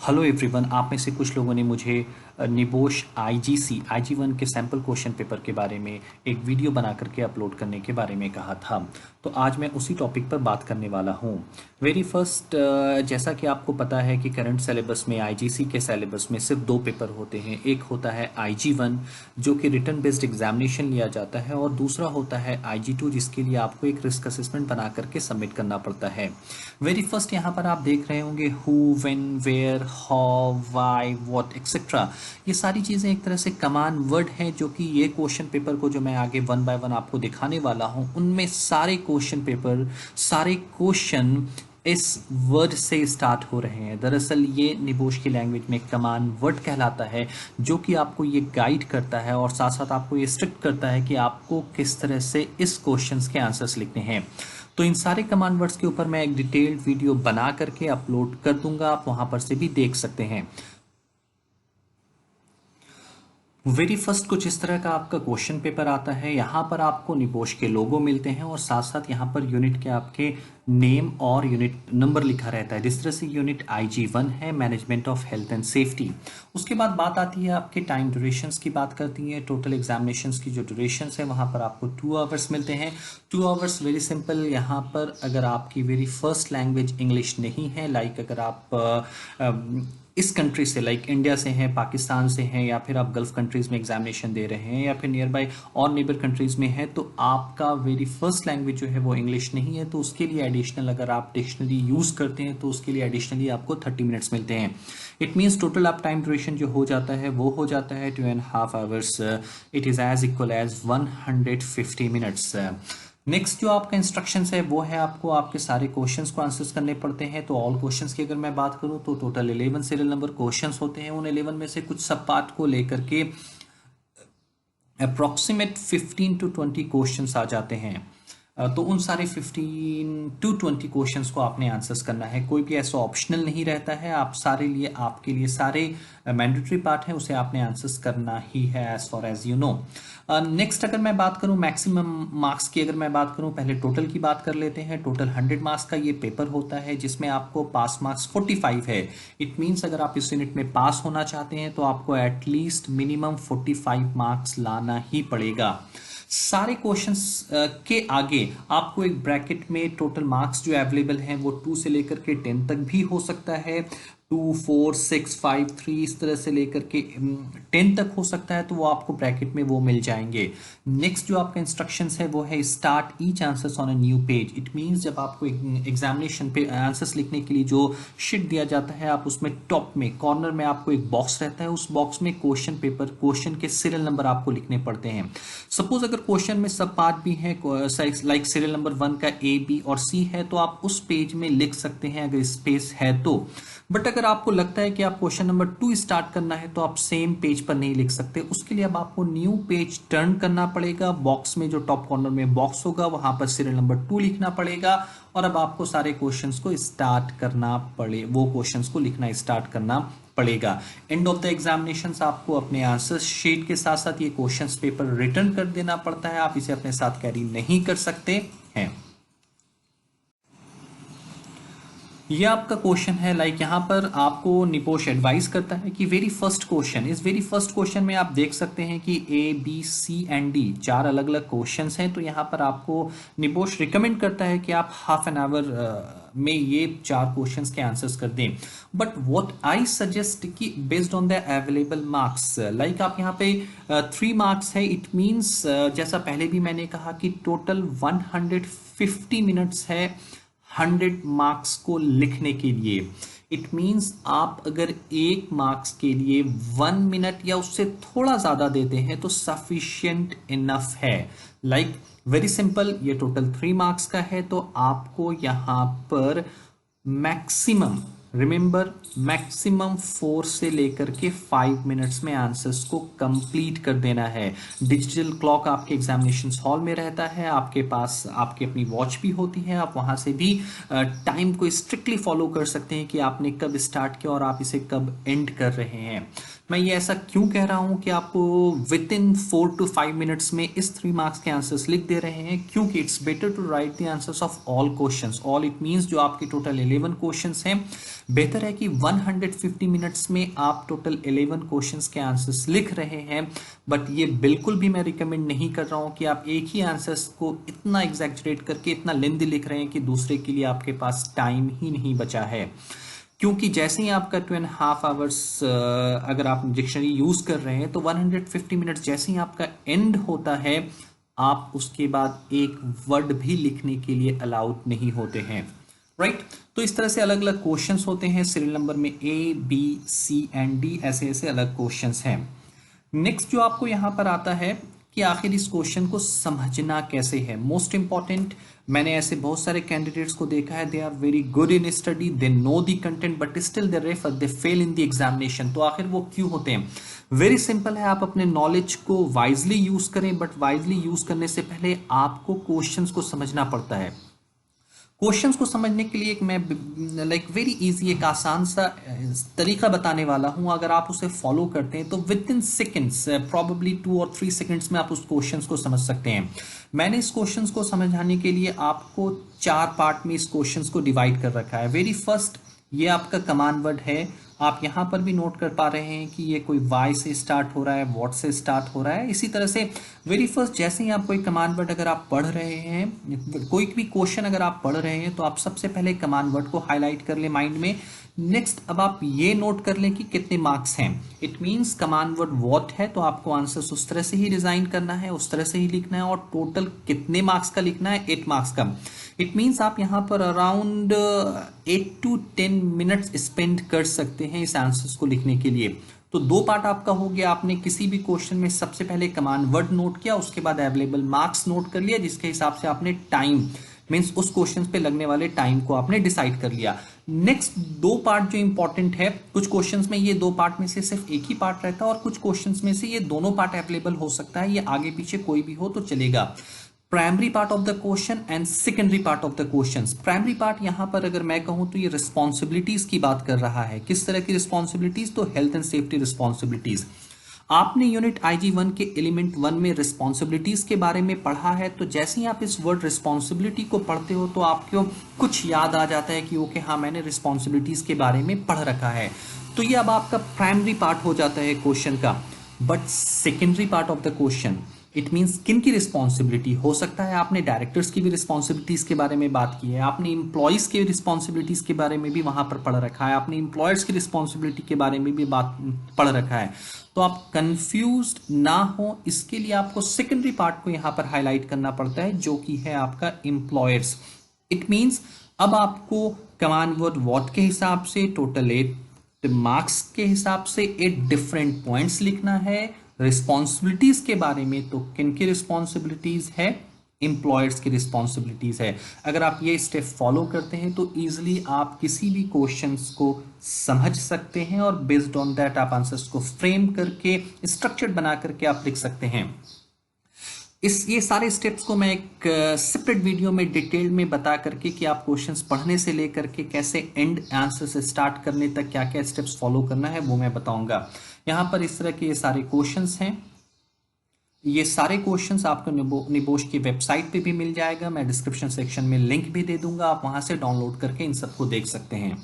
Hello everyone, आप में से कुछ लोगों ने मुझे निबोश IG1 के सैम्पल क्वेश्चन पेपर के बारे में एक वीडियो बना करके अपलोड करने के बारे में कहा था। तो आज मैं उसी टॉपिक पर बात करने वाला हूँ। वेरी फर्स्ट, जैसा कि आपको पता है कि करंट सिलेबस में IGC के सिलेबस में सिर्फ दो पेपर होते हैं। एक होता है IG1 जो कि रिटन बेस्ड एग्जामिनेशन लिया जाता है, और दूसरा होता है IG2 जिसके लिए आपको एक रिस्क असेसमेंट बना करके सबमिट करना पड़ता है। वेरी फर्स्ट, यहाँ पर आप देख रहे होंगे who, when, where, how, why, what etcetera. ये सारी चीज़ें एक तरह से कमांड वर्ड हैं जो कि ये क्वेश्चन पेपर को जो मैं आगे वन बाय वन आपको दिखाने वाला हूँ, उनमें सारे क्वेश्चन पेपर, सारे क्वेश्चन इस वर्ड से स्टार्ट हो रहे हैं। दरअसल ये निबोश की लैंग्वेज में कमांड वर्ड कहलाता है, जो कि आपको ये गाइड करता है और साथ साथ आपको ये स्ट्रिक्ट करता है कि आपको किस तरह से इस क्वेश्चंस के आंसर्स लिखने हैं। तो इन सारे कमांड वर्ड्स के ऊपर मैं एक डिटेल्ड वीडियो बना करके अपलोड कर दूंगा, आप वहां पर से भी देख सकते हैं। वेरी फर्स्ट कुछ इस तरह का आपका क्वेश्चन पेपर आता है। यहाँ पर आपको निबोश के लोगो मिलते हैं और साथ साथ यहाँ पर यूनिट के आपके नेम और यूनिट नंबर लिखा रहता है। जिस तरह से यूनिट IG1 है, management of health and safety. उसके बाद बात आती है आपके टाइम ड्यूरेशंस की बात करती है। टोटल एग्जामिनेशंस की जो ड्यूरेशंस है वहाँ पर आपको 2 आवर्स मिलते हैं। 2 आवर्स वेरी सिंपल। यहाँ पर अगर आपकी वेरी फर्स्ट लैंग्वेज इंग्लिश नहीं है, लाइक अगर आप इस कंट्री से, लाइक इंडिया से हैं, पाकिस्तान से हैं, या फिर आप गल्फ कंट्रीज़ में एग्जामिनेशन दे रहे हैं, या फिर नियर बाय और नेबर कंट्रीज़ में है, तो आपका वेरी फर्स्ट लैंग्वेज जो है वो इंग्लिश नहीं है, तो उसके लिए एडिशनल अगर आप डिक्शनरी यूज़ करते हैं तो उसके लिए एडिशनली आपको 30 मिनट्स मिलते हैं। इट मीन्स टोटल आप टाइम ड्यूरेशन जो हो जाता है वो हो जाता है 2.5 hours. It is as equal as 150 minutes. Next जो आपका इंस्ट्रक्शंस है वो है आपको आपके सारे क्वेश्चंस को आंसर्स करने पड़ते हैं। तो ऑल क्वेश्चंस की अगर मैं बात करूं तो टोटल 11 सीरियल नंबर क्वेश्चंस होते हैं। उन 11 में से कुछ सब पार्ट को लेकर के अप्रॉक्सीमेट 15 to 20 क्वेश्चंस आ जाते हैं। तो उन सारे 15 to 20 क्वेश्चंस को आपने आंसर्स करना है। कोई भी ऐसा ऑप्शनल नहीं रहता है। आप सारे लिए, आपके लिए सारे मैंडेटरी पार्ट है, उसे आपने आंसर्स करना ही है as far as you know. Next अगर मैं बात करूं मैक्सिमम मार्क्स की, अगर मैं बात करूं, पहले टोटल की बात कर लेते हैं। टोटल 100 मार्क्स का ये पेपर होता है जिसमें आपको पास मार्क्स 45 है। इट मीन्स अगर आप इस यूनिट में पास होना चाहते हैं तो आपको एटलीस्ट मिनिमम 45 मार्क्स लाना ही पड़ेगा। सारे क्वेश्चंस के आगे आपको एक ब्रैकेट में टोटल मार्क्स जो अवेलेबल हैं वो 2 से लेकर के 10 तक भी हो सकता है। 2, 4, 6, 5, 3 इस तरह से लेकर के 10 तक हो सकता है, तो वो आपको ब्रैकेट में वो मिल जाएंगे। नेक्स्ट जो आपका इंस्ट्रक्शंस है वो है start each answers on a new page. It means जब आपको एग्जामिनेशन पे आंसर्स लिखने के लिए जो शीट दिया जाता है, आप उसमें टॉप में कॉर्नर में आपको एक बॉक्स रहता है। उस बॉक्स में क्वेश्चन पेपर, क्वेश्चन के सीरियल नंबर आपको लिखने पड़ते हैं। सपोज अगर क्वेश्चन में सब पार्ट भी है, लाइक सीरियल नंबर 1 का A, B और C है, तो आप उस पेज में लिख सकते हैं अगर स्पेस है तो। बट अगर आपको लगता है कि आप क्वेश्चन नंबर 2 स्टार्ट करना है तो आप सेम पेज पर नहीं लिख सकते। उसके लिए अब आपको न्यू पेज टर्न करना पड़ेगा। बॉक्स में जो टॉप कॉर्नर में बॉक्स होगा वहां पर सीरियल नंबर 2 लिखना पड़ेगा, और अब आपको सारे क्वेश्चंस को स्टार्ट करना पड़े, वो क्वेश्चंस को लिखना स्टार्ट करना पड़ेगा। एंड ऑफ द एग्जामिनेशन आपको अपने आंसर शीट के साथ साथ ये क्वेश्चंस पेपर रिटर्न कर देना पड़ता है। आप इसे अपने साथ कैरी नहीं कर सकते हैं। ये आपका क्वेश्चन है, लाइक यहाँ पर आपको निबोश एडवाइस करता है कि वेरी फर्स्ट क्वेश्चन, इस वेरी फर्स्ट क्वेश्चन में आप देख सकते हैं कि A, B, C and D 4 अलग अलग क्वेश्चंस हैं। तो यहाँ पर आपको निबोश रिकमेंड करता है कि आप हाफ एन आवर में ये 4 क्वेश्चंस के आंसर्स कर दें। बट व्हाट आई सजेस्ट कि based on the available marks, like आप यहाँ पे 3 मार्क्स है। इट मीन्स जैसा पहले भी मैंने कहा कि टोटल 150 मिनट्स है 100 मार्क्स को लिखने के लिए। इट मीन्स आप अगर 1 मार्क्स के लिए 1 मिनट या उससे थोड़ा ज़्यादा देते हैं तो सफिशियंट इनफ है। लाइक वेरी सिंपल, ये टोटल 3 मार्क्स का है, तो आपको यहाँ पर मैक्सिमम, रिमेंबर, मैक्सिमम 4 से लेकर के 5 मिनट्स में आंसर्स को कंप्लीट कर देना है। डिजिटल क्लॉक आपके एग्जामिनेशन हॉल में रहता है, आपके पास आपकी अपनी वॉच भी होती है। आप वहां से भी टाइम को स्ट्रिक्टली फॉलो कर सकते हैं कि आपने कब स्टार्ट किया और आप इसे कब एंड कर रहे हैं। मैं ये ऐसा क्यों कह रहा हूं कि आप विद इन 4 to 5 मिनट्स में इस 3 मार्क्स के आंसर्स लिख दे रहे हैं, क्योंकि it's better to write the answers of all questions. All it means जो आपके टोटल 11 क्वेश्चंस हैं, बेहतर है कि 150 मिनट्स में आप टोटल 11 क्वेश्चंस के आंसर्स लिख रहे हैं। बट ये बिल्कुल भी मैं रिकमेंड नहीं कर रहा हूं कि आप एक ही आंसर्स को इतना एग्जैजरेट करके इतना लेंथी लिख रहे हैं कि दूसरे के लिए आपके पास टाइम ही नहीं बचा है। क्योंकि जैसे ही आपका 2.5 आवर्स अगर आप डिक्शनरी यूज कर रहे हैं तो 150 मिनट्स जैसे ही आपका एंड होता है, आप उसके बाद एक वर्ड भी लिखने के लिए अलाउड नहीं होते हैं, राइट। तो इस तरह से अलग अलग क्वेश्चंस होते हैं, सीरियल नंबर में A, B, C and D ऐसे ऐसे अलग क्वेश्चंस हैं। नेक्स्ट जो आपको यहां पर आता है कि आखिर इस क्वेश्चन को समझना कैसे है, मोस्ट इंपॉर्टेंट। मैंने ऐसे बहुत सारे कैंडिडेट्स को देखा है, they are very good in study, they know the content but still they refer, they fail in the examination. तो आखिर वो क्यों होते हैं? वेरी सिंपल है, आप अपने नॉलेज को वाइजली यूज करें, बट वाइजली यूज करने से पहले आपको क्वेश्चंस को समझना पड़ता है। क्वेश्चंस को समझने के लिए एक मैं वेरी इजी एक आसान सा तरीका बताने वाला हूं। अगर आप उसे फॉलो करते हैं तो विद इन सेकेंड्स, प्रॉबेबली 2 और 3 सेकेंड्स में आप उस क्वेश्चंस को समझ सकते हैं। मैंने इस क्वेश्चंस को समझाने के लिए आपको 4 पार्ट में इस क्वेश्चंस को डिवाइड कर रखा है। वेरी फर्स्ट, ये आपका कमांड वर्ड है। आप यहां पर भी नोट कर पा रहे हैं कि ये कोई वाई से स्टार्ट हो रहा है, वॉट से स्टार्ट हो रहा है। इसी तरह से वेरी फर्स्ट जैसे ही आप कोई कमांड वर्ड अगर आप पढ़ रहे हैं, कोई भी क्वेश्चन अगर आप पढ़ रहे हैं, तो आप सबसे पहले कमांड वर्ड को हाईलाइट कर ले माइंड में। नेक्स्ट अब आप ये नोट कर लें कि कितने मार्क्स हैं। It means command word what है तो आपको आंसर्स उस तरह से ही डिजाइन करना है, उस तरह से ही लिखना है, और टोटल कितने मार्क्स का लिखना है, 8 मार्क्स का। इट मीन्स आप यहाँ पर अराउंड 8 to 10 मिनट्स स्पेंड कर सकते हैं इस आंसर्स को लिखने के लिए। तो 2 पार्ट आपका हो गया, आपने किसी भी क्वेश्चन में सबसे पहले कमांड वर्ड नोट किया, उसके बाद अवेलेबल मार्क्स नोट कर लिया, जिसके हिसाब से आपने टाइम मीन्स उस क्वेश्चन पे लगने वाले टाइम को आपने डिसाइड कर लिया। नेक्स्ट 2 पार्ट जो इंपॉर्टेंट है, कुछ क्वेश्चंस में ये 2 पार्ट में से सिर्फ एक ही पार्ट रहता है, और कुछ क्वेश्चंस में से ये दोनों पार्ट अवेलेबल हो सकता है, ये आगे पीछे कोई भी हो तो चलेगा। Primary part of the question and secondary part of the questions. Primary part यहां पर अगर मैं कहूं तो ये रिस्पॉन्सिबिलिटीज की बात कर रहा है। किस तरह की रिस्पॉन्सिबिलिटीज? तो हेल्थ एंड सेफ्टी रिस्पॉन्सिबिलिटीज। आपने यूनिट IG1 के एलिमेंट 1 में रिस्पॉन्सिबिलिटीज के बारे में पढ़ा है, तो जैसे ही आप इस वर्ड रिस्पॉन्सिबिलिटी को पढ़ते हो तो आपको कुछ याद आ जाता है कि ओके हाँ, मैंने रिस्पॉन्सिबिलिटीज के बारे में पढ़ रखा है। तो ये अब आपका प्राइमरी पार्ट हो जाता है क्वेश्चन का। But secondary part of the question, it means किन की रिस्पॉन्सिबिलिटी हो सकता है। आपने डायरेक्टर्स की भी रिस्पॉन्सिबिलिटीज के बारे में बात की है, आपने इंप्लॉइज के रिस्पॉन्सिबिलिटीज के बारे में भी वहां पर पढ़ रखा है, आपने इंप्लॉयर्स की रिस्पॉन्सिबिलिटी के बारे में भी बात पढ़ रखा है। तो आप कंफ्यूज्ड ना हो, इसके लिए आपको सेकेंडरी पार्ट को यहां पर हाईलाइट करना पड़ता है, जो कि है आपका इंप्लॉयर्स। इट मीन्स अब आपको कमांड वर्ड वॉट के हिसाब से टोटल 8 मार्क्स के हिसाब से 8 डिफरेंट पॉइंट्स लिखना है। रिस्पॉन्सिबिलिटीज के बारे में तो किन की रिस्पॉन्सिबिलिटीज है? एम्प्लॉयर्स की रिस्पॉन्सिबिलिटीज है। अगर आप ये स्टेप फॉलो करते हैं तो इजीली आप किसी भी क्वेश्चंस को समझ सकते हैं, और बेस्ड ऑन दैट आप आंसर्स को फ्रेम करके स्ट्रक्चर्ड बना करके आप लिख सकते हैं। ये सारे स्टेप्स को मैं एक सेपरेट वीडियो में डिटेल में बता करके कि आप क्वेश्चंस पढ़ने से लेकर के कैसे एंड आंसर से स्टार्ट करने तक क्या क्या स्टेप्स फॉलो करना है वो मैं बताऊंगा। यहाँ पर इस तरह के ये सारे क्वेश्चंस हैं। ये सारे क्वेश्चंस आपको निबोश की वेबसाइट पे भी मिल जाएगा, मैं डिस्क्रिप्शन सेक्शन में लिंक भी दे दूंगा, आप वहां से डाउनलोड करके इन सबको देख सकते हैं।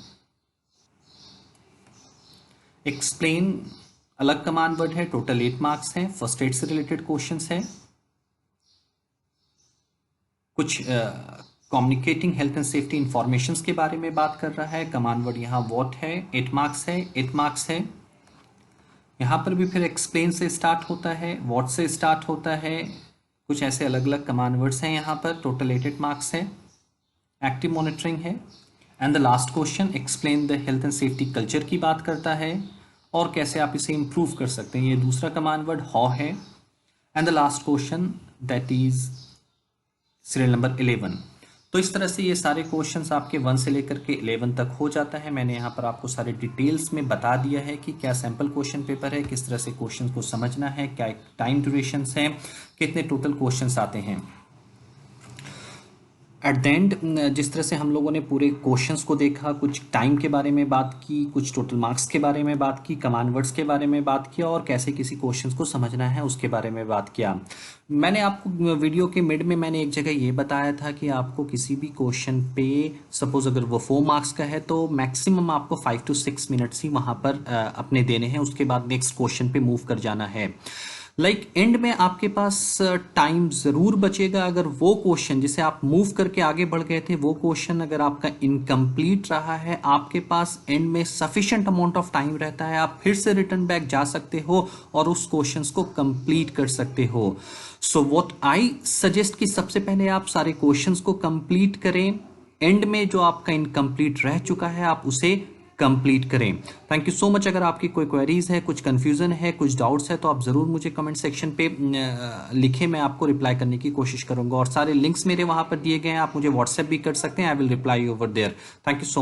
एक्सप्लेन अलग कमांड वर्ड है, टोटल 8 मार्क्स है, फर्स्ट एड से रिलेटेड क्वेश्चंस है। कुछ communicating health and safety information के बारे में बात कर रहा है। कमांड वर्ड यहाँ वॉट है, 8 मार्क्स है, 8 मार्क्स है। यहाँ पर भी फिर एक्सप्लेन से स्टार्ट होता है, वॉट से स्टार्ट होता है, कुछ ऐसे अलग अलग कमांड वर्ड्स हैं यहाँ पर, टोटल 8 मार्क्स है। एक्टिव मॉनिटरिंग है। And the last question explain the health and safety culture की बात करता है और कैसे आप इसे इंप्रूव कर सकते हैं, ये दूसरा कमांड वर्ड हाउ है। And the last question that is serial number 11। तो इस तरह से ये सारे क्वेश्चंस आपके 1 से लेकर के 11 तक हो जाता है। मैंने यहाँ पर आपको सारे डिटेल्स में बता दिया है कि क्या सैम्पल क्वेश्चन पेपर है, किस तरह से क्वेश्चंस को समझना है, क्या टाइम ड्यूरेशंस हैं, कितने टोटल क्वेश्चंस आते हैं। एट द एंड जिस तरह से हम लोगों ने पूरे क्वेश्चंस को देखा, कुछ टाइम के बारे में बात की, कुछ टोटल मार्क्स के बारे में बात की, कमांड वर्ड्स के बारे में बात किया और कैसे किसी क्वेश्चंस को समझना है उसके बारे में बात किया। मैंने आपको वीडियो के मिड में मैंने एक जगह ये बताया था कि आपको किसी भी क्वेश्चन पे सपोज अगर वो 4 मार्क्स का है तो मैक्सिमम आपको 5 to 6 मिनट्स ही वहाँ पर अपने देने हैं, उसके बाद नेक्स्ट क्वेश्चन पे मूव कर जाना है। एंड में आपके पास टाइम जरूर बचेगा अगर वो क्वेश्चन जिसे आप मूव करके आगे बढ़ गए थे वो क्वेश्चन अगर आपका इनकम्प्लीट रहा है, आपके पास एंड में सफिशिएंट अमाउंट ऑफ टाइम रहता है, आप फिर से रिटर्न बैक जा सकते हो और उस क्वेश्चंस को कंप्लीट कर सकते हो। सो व्हाट आई सजेस्ट कि सबसे पहले आप सारे क्वेश्चंस को कंप्लीट करें, एंड में जो आपका इनकम्प्लीट रह चुका है आप उसे कंप्लीट करें। Thank you so much. अगर आपकी कोई क्वेरीज है, कुछ कंफ्यूजन है, कुछ डाउट्स है तो आप जरूर मुझे कमेंट सेक्शन पे लिखें, मैं आपको रिप्लाई करने की कोशिश करूंगा और सारे लिंक्स मेरे वहां पर दिए गए हैं, आप मुझे व्हाट्सएप भी कर सकते हैं, I will reply over there. Thank you so much.